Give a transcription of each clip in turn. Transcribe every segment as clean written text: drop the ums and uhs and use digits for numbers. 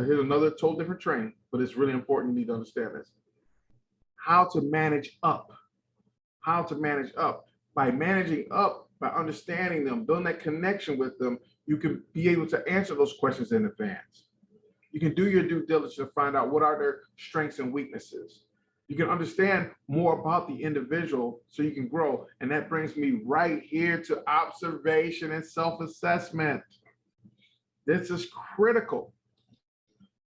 here's another total different training, but it's really important. You need to understand this. How to manage up. How to manage up. By managing up, by understanding them, building that connection with them, you can be able to answer those questions in advance. You can do your due diligence to find out what are their strengths and weaknesses. You can understand more about the individual so you can grow. And that brings me right here to observation and self-assessment. This is critical,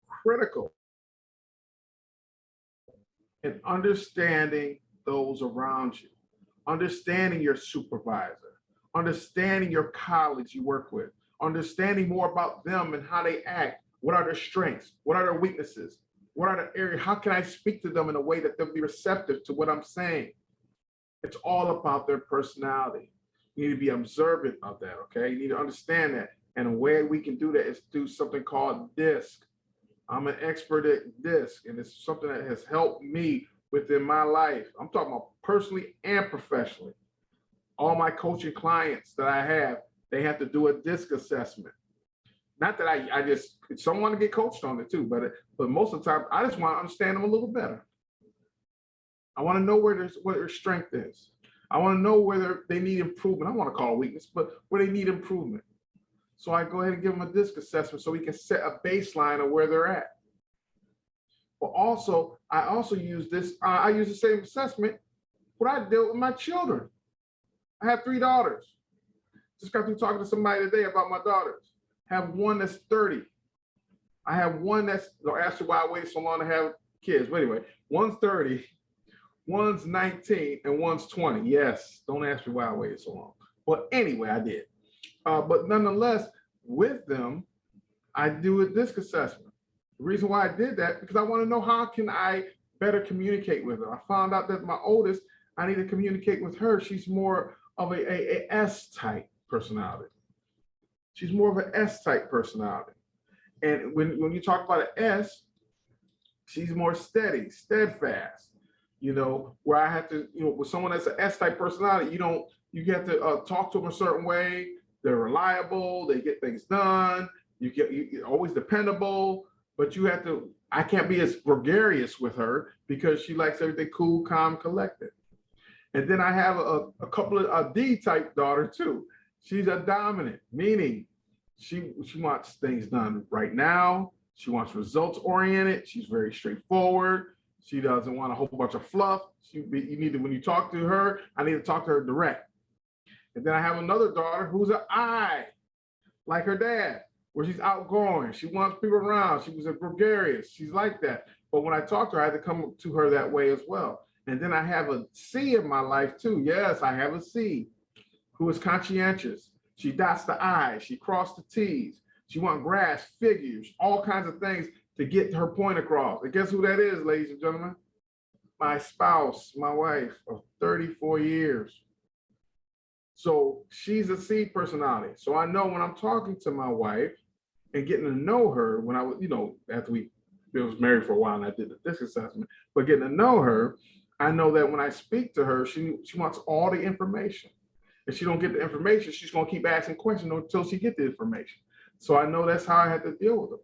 critical in understanding those around you, understanding your supervisor, understanding your colleagues you work with, understanding more about them and how they act. What are their strengths? What are their weaknesses? What are the areas? How can I speak to them in a way that they'll be receptive to what I'm saying? It's all about their personality. You need to be observant of that, okay? You need to understand that. And a way we can do that is through something called DISC. I'm an expert at DISC, and it's something that has helped me within my life. I'm talking about personally and professionally. All my coaching clients that I have, they have to do a DISC assessment. Not that I just, some want to get coached on it too, but most of the time, I just want to understand them a little better. I want to know where their strength is. I want to know where they need improvement. I want to call it weakness, but where they need improvement. So I go ahead and give them a DISC assessment so we can set a baseline of where they're at. But also, I also use this, I use the same assessment when I deal with my children. I have 3 daughters. Just got through talking to somebody today about my daughters. I have one that's 30. I have one that's, don't ask me why I waited so long to have kids. But anyway, one's 30, one's 19, and one's 20. Yes, don't ask me why I waited so long. But anyway, I did. But nonetheless, with them, I do a DISC assessment. The reason why I did that, because I want to know how can I better communicate with her. I found out that my oldest, I need to communicate with her. She's more of a S-type personality. She's more of an S-type personality. And when you talk about an S, she's more steady, steadfast. You know, where I have to, you know, with someone that's an S-type personality, you have to talk to them a certain way. They're reliable, they get things done, you're always dependable, but you have to, I can't be as gregarious with her because she likes everything cool, calm, collected. And then I have a couple of a D-type daughter too. She's a dominant, meaning she wants things done right now. She wants results oriented. She's very straightforward. She doesn't want a whole bunch of fluff. You need to, when you talk to her, I need to talk to her direct. And then I have another daughter who's an I, like her dad, where she's outgoing. She wants people around. She was a gregarious. She's like that. But when I talk to her, I had to come to her that way as well. And then I have a C in my life too. Yes, I have a C who is conscientious. She dots the I's. She crossed the T's. She wants graphs, figures, all kinds of things to get her point across. And guess who that is, ladies and gentlemen? My spouse, my wife of 34 years. So she's a C personality. So I know when I'm talking to my wife and getting to know her, when I was, you know, after we was married for a while and I did the DISC assessment, but getting to know her, I know that when I speak to her, she wants all the information. If she don't get the information, she's going to keep asking questions until she gets the information. So I know that's how I had to deal with them.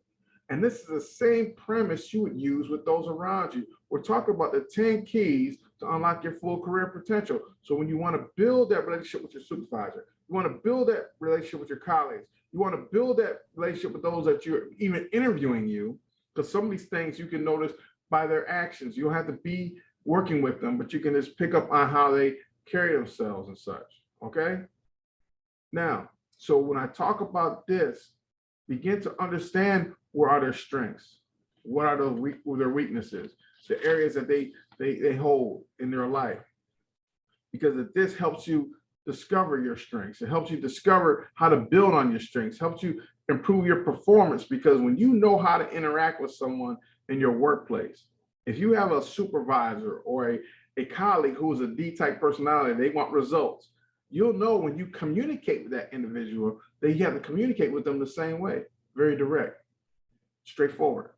And this is the same premise you would use with those around you. We're talking about the 10 keys to unlock your full career potential. So when you want to build that relationship with your supervisor, you want to build that relationship with your colleagues, you want to build that relationship with those that you're even interviewing you, because some of these things you can notice by their actions. You don't have to be working with them, but you can just pick up on how they carry themselves and such, okay? Now, so when I talk about this, begin to understand where are their strengths, what are their weaknesses, the areas that they hold in their life. Because this helps you discover your strengths. It helps you discover how to build on your strengths, helps you improve your performance. Because when you know how to interact with someone in your workplace, if you have a supervisor or a colleague who is a D-type personality, they want results, you'll know when you communicate with that individual that you have to communicate with them the same way, very direct, straightforward.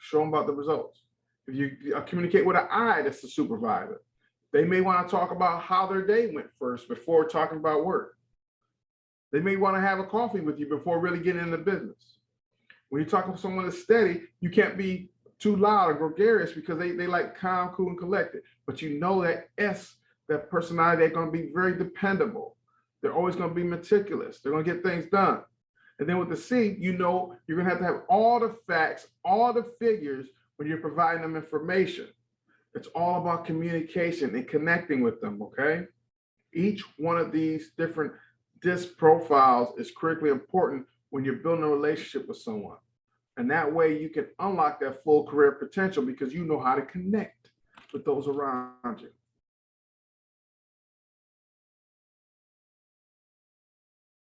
Show them about the results. If you communicate with an I, that's the supervisor. They may want to talk about how their day went first before talking about work. They may want to have a coffee with you before really getting into business. When you're talking to someone that's steady, you can't be too loud or gregarious because they like calm, cool, and collected. But you know that S, that personality, they're going to be very dependable. They're always going to be meticulous. They're going to get things done. And then with the C, you know you're going to have all the facts, all the figures when you're providing them information. It's all about communication and connecting with them, okay? Each one of these different DISC profiles is critically important when you're building a relationship with someone. And that way you can unlock that full career potential because you know how to connect with those around you.